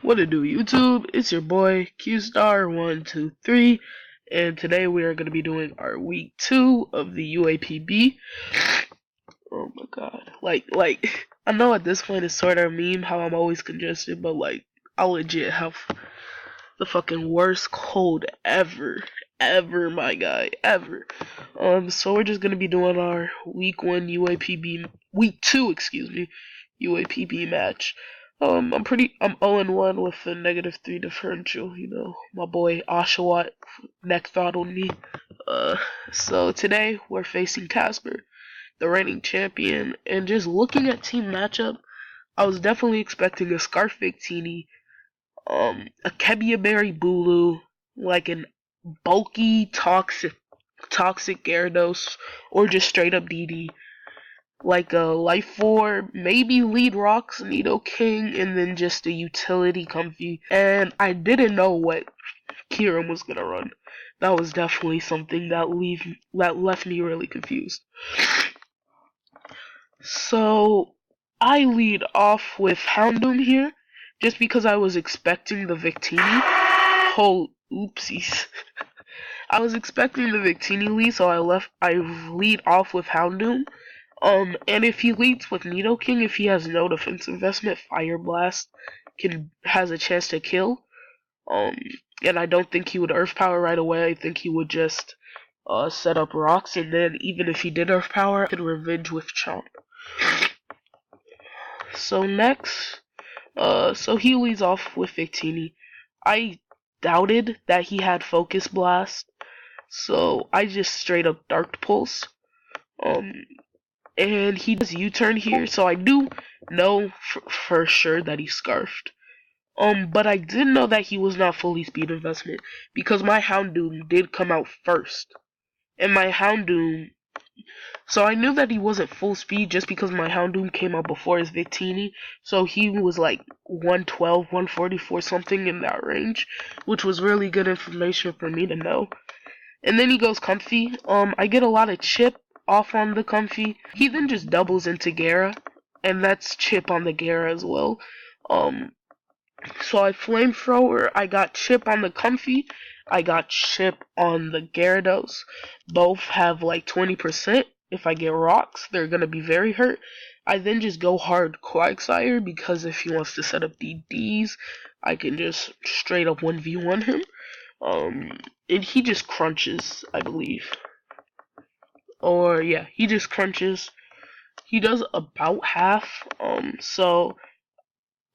What it do, YouTube? It's your boy QStar123, and today we are going to be doing our week 2 of the UAPB. Oh my god. I know at this point it's sort of a meme how I'm always congested, but I legit have the fucking worst cold ever. Ever, my guy. Ever. So we're just going to be doing our week 1 UAPB, week 2, excuse me, UAPB match. I'm 0-1 with a -3 differential, my boy Oshawott neck throttled me. Uh, so today we're facing Casper, the reigning champion, and just looking at team matchup, I was definitely expecting a Scarf Victini, a Kebiaberry Bulu, like an bulky, toxic Gyarados, or just straight up DD. Like a Life 4, maybe lead rocks, Nidoking, and then just a utility Comfy. And I didn't know what Kieran was gonna run. That was definitely something that left me really confused. So I lead off with Houndoom here, just because I was expecting the Victini. Oh, oopsies. I was expecting the Victini lead, so I lead off with Houndoom. And if he leads with Nidoking, if he has no defense investment, Fire Blast has a chance to kill. And I don't think he would Earth Power right away. I think he would just set up rocks, and then even if he did Earth Power, I could revenge with Chomp. So next, so he leads off with Victini. I doubted that he had Focus Blast, so I just straight up Dark Pulse. And he does U-turn here, so I do know for sure that he's Scarfed. But I didn't know that he was not fully speed investment, because my Houndoom did come out first. And my Houndoom, so I knew that he wasn't full speed just because my Houndoom came out before his Victini, so he was like 112, 144, something in that range, which was really good information for me to know. And then he goes Comfy. I get a lot of chip off on the Comfy. He then just doubles into Gara, and that's chip on the Gara as well. So I Flamethrower, I got chip on the Comfy, I got chip on the Gyarados. Both have like 20%. If I get rocks, they're gonna be very hurt. I then just go hard Quagsire, because if he wants to set up DDs, I can just straight up 1v1 him. And he just crunches, I believe. Or yeah, he just crunches. He does about half. So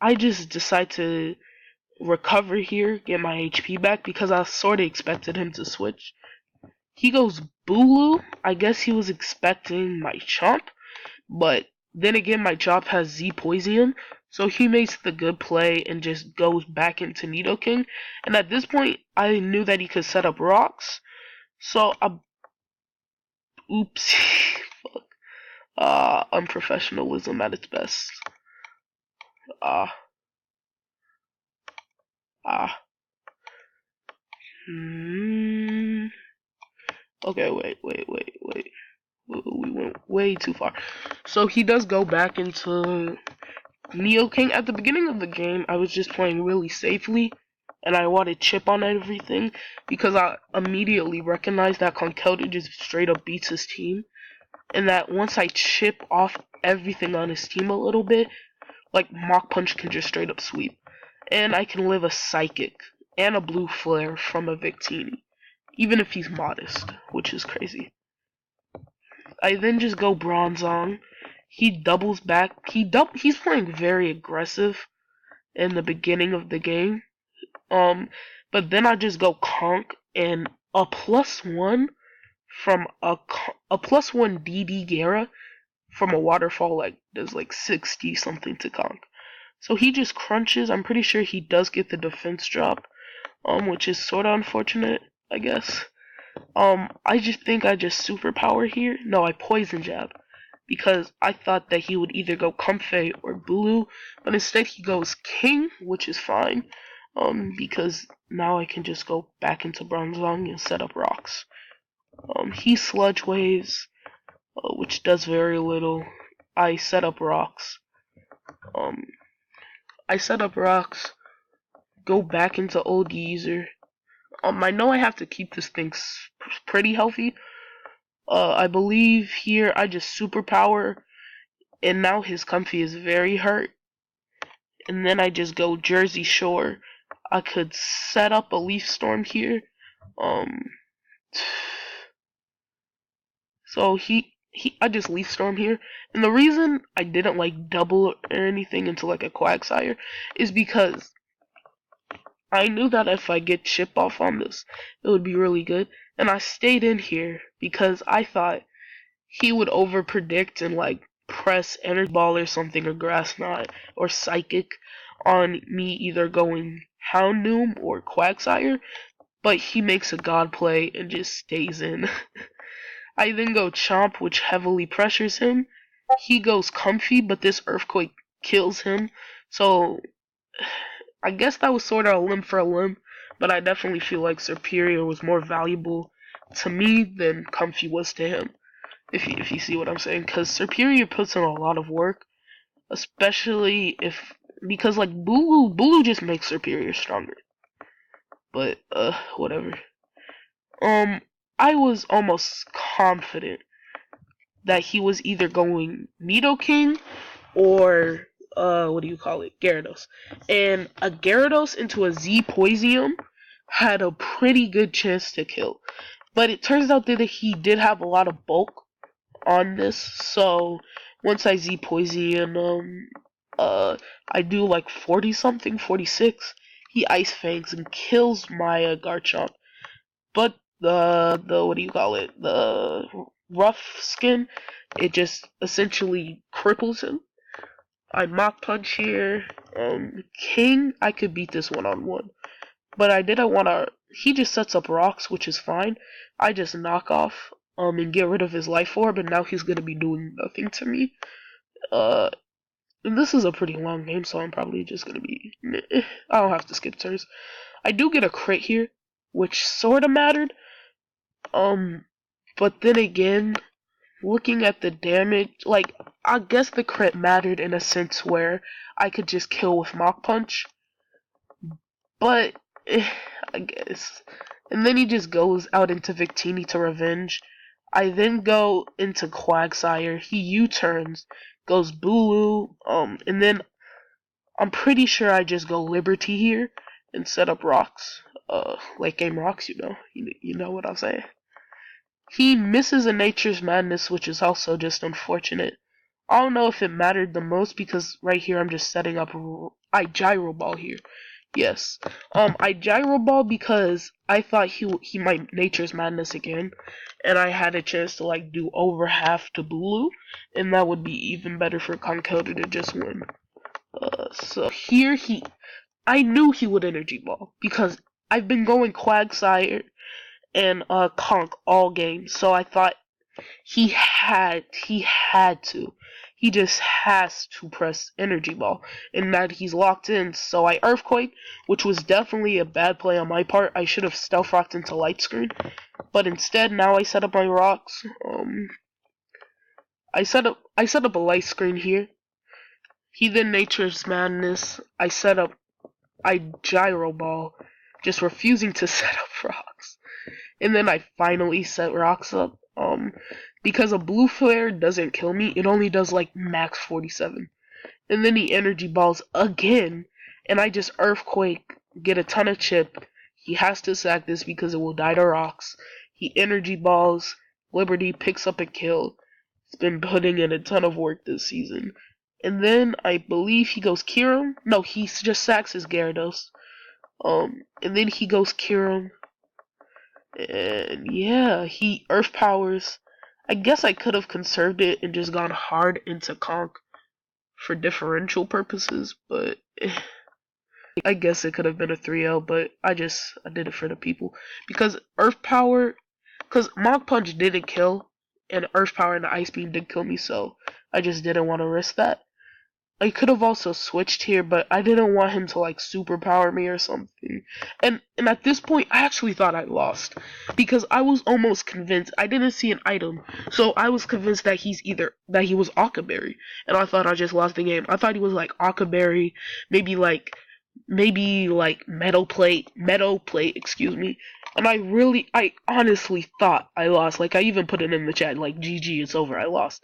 I just decide to recover here, get my HP back, because I sort of expected him to switch. He goes Bulu. I guess he was expecting my Chomp, but then again, my Chomp has Z Poison, so he makes the good play and just goes back into Nidoking. And at this point, I knew that he could set up rocks, so oops, fuck. Unprofessionalism at its best. Ah. Okay, wait. We went way too far. So he does go back into Nidoking. At the beginning of the game, I was just playing really safely, and I wanted chip on everything, because I immediately recognized that Conkeldurr just straight up beats his team, and that once I chip off everything on his team a little bit, like Mach Punch can just straight up sweep. And I can live a Psychic and a Blue Flare from a Victini, even if he's modest, which is crazy. I then just go Bronzong. He doubles back. He's playing very aggressive in the beginning of the game. But then I just go Conk, and a +1 from a +1 DD Gara from a waterfall does like 60 something to Conk. So he just crunches. I'm pretty sure he does get the defense drop, which is sort of unfortunate, I guess. I just think I just superpower here. No, I poison jab, because I thought that he would either go Comfey or Bulu, but instead he goes King, which is fine, because now I can just go back into Bronzong and set up rocks. He Sludge Waves, which does very little. I set up rocks. I set up rocks. go back into old user. I know I have to keep this thing pretty healthy. I believe here I just superpower, and now his comfy is very hurt. And then I just go Jersey Shore. I could set up a Leaf Storm here. So I just Leaf Storm here. And the reason I didn't like double or anything into like a Quagsire is because I knew that if I get chip off on this, it would be really good. And I stayed in here because I thought he would over predict and like press Energy Ball or something, or Grass Knot or Psychic on me either going Houndoom or Quagsire, but he makes a God play and just stays in. I then go Chomp, which heavily pressures him. He goes Comfy, but this Earthquake kills him. So I guess that was sort of a limb for a limb, but I definitely feel like Superior was more valuable to me than Comfy was to him. If you see what I'm saying, because Superior puts in a lot of work, especially because like Bulu just makes Superior stronger. But whatever. I was almost confident that he was either going Nidoking or what do you call it, Gyarados. And a Gyarados into a Z Poisium had a pretty good chance to kill. But it turns out that he did have a lot of bulk on this, so once I Z Poison, I do like 40 something, 46. He Ice Fangs and kills my Garchomp. But the what do you call it? The Rough Skin, it just essentially cripples him. I Mach Punch here. King, I could beat this one-on-one. But I didn't want to. He just sets up rocks, which is fine. I just knock off and get rid of his life orb, and now he's gonna be doing nothing to me. And this is a pretty long game, so I'm probably just gonna be. I don't have to skip turns. I do get a crit here, which sorta mattered. But then again, looking at the damage, like I guess the crit mattered in a sense where I could just kill with Mach Punch. But I guess. And then he just goes out into Victini to revenge. I then go into Quagsire. He U-turns, goes Bulu, and then I'm pretty sure I just go Liberty here and set up rocks. Late game rocks, you know what I'm saying. He misses a Nature's Madness, which is also just unfortunate. I don't know if it mattered the most because right here I'm just setting up. I Gyro Ball here. Yes. I Gyro Ball because I thought he might Nature's Madness again, and I had a chance to like do over half to Bulu, and that would be even better for Conkeldurr to just win. So here I knew he would Energy Ball because I've been going Quagsire and Conk all game, so I thought he had to. He just has to press Energy Ball, and that he's locked in. So I Earthquake, which was definitely a bad play on my part. I should have Stealth Rocked into Light Screen, but instead now I set up my rocks. I set up a Light Screen here. He then Nature's Madness. I Gyro Ball, just refusing to set up rocks, and then I finally set rocks up. Because a Blue Flare doesn't kill me, it only does like max 47. And then he Energy Balls again, and I just Earthquake, get a ton of chip. He has to sack this because it will die to rocks. He Energy Balls, Liberty picks up a kill. He's been putting in a ton of work this season. And then I believe he goes Kyurem. No, he just sacks his Gyarados. And then he goes Kyurem. And yeah, he Earth Powers. I guess I could have conserved it and just gone hard into Conk for differential purposes, but I guess it could have been a 3-0, but I did it for the people. Because Earth Power, because Mach Punch didn't kill, and Earth Power and the Ice Beam did kill me, so I just didn't want to risk that. I could have also switched here, but I didn't want him to like superpower me or something. And at this point, I actually thought I lost because I was almost convinced. I didn't see an item, so I was convinced that he was OCCA Berry, and I thought I just lost the game. I thought he was like OCCA Berry, maybe like maybe like metal plate, excuse me. And I honestly thought I lost. Like I even put it in the chat, like GG, it's over, I lost.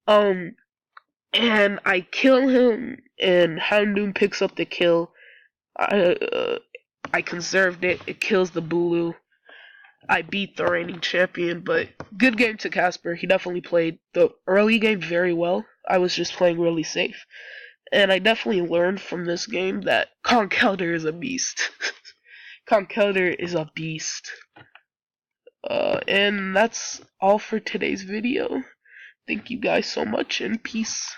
And I kill him, and Houndoom picks up the kill. I conserved it. It kills the Bulu. I beat the reigning champion, but good game to Casper. He definitely played the early game very well. I was just playing really safe. And I definitely learned from this game that Conkelder is a beast. Conkelder is a beast. And that's all for today's video. Thank you guys so much, and peace.